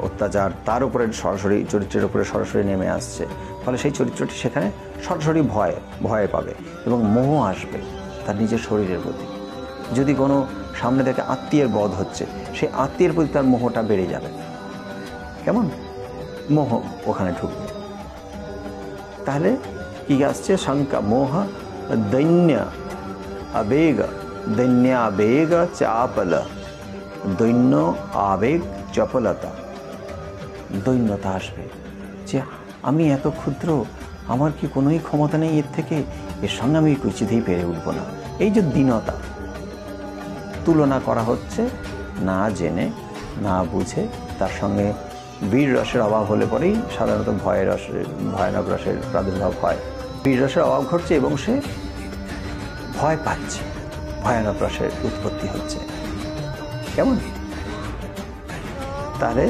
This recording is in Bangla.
অত্যাচার তার উপরে সরাসরি চরিত্রের উপরে সরাসরি নেমে আসছে, ফলে সেই চরিত্রটি সেখানে সরাসরি ভয় পাবে এবং মোহ আসবে তার নিজের শরীরের প্রতি। যদি কোনো সামনে থেকে আত্মীয়ের বধ হচ্ছে, সেই আত্মীয়ের প্রতি তার মোহটা বেড়ে যাবে। কেমন মোহ ওখানে ঢুকবে। তাহলে কি আসছে? শঙ্কা, মোহ, দৈন্য আবেগ, দৈন্যাবেগ চাপল, দৈন্য আবেগ চপলতা। দৈন্যতা আসবে যে আমি এত ক্ষুদ্র, আমার কি কোনোই ক্ষমতা নেই এর থেকে, এর সঙ্গে আমি কিছুতেই পেরে উঠব না। এই যে দীনতা, তুলনা করা হচ্ছে না জেনে না বুঝে। তার সঙ্গে বীর রসের অভাব হলে পরেই সাধারণত ভয়ানক রসের প্রাদুর্ভাব হয়। বীর রসের অভাব ঘটছে এবং সে ভয় পাচ্ছে, ভয়ানক রসের উৎপত্তি হচ্ছে। কেমন? তাহলে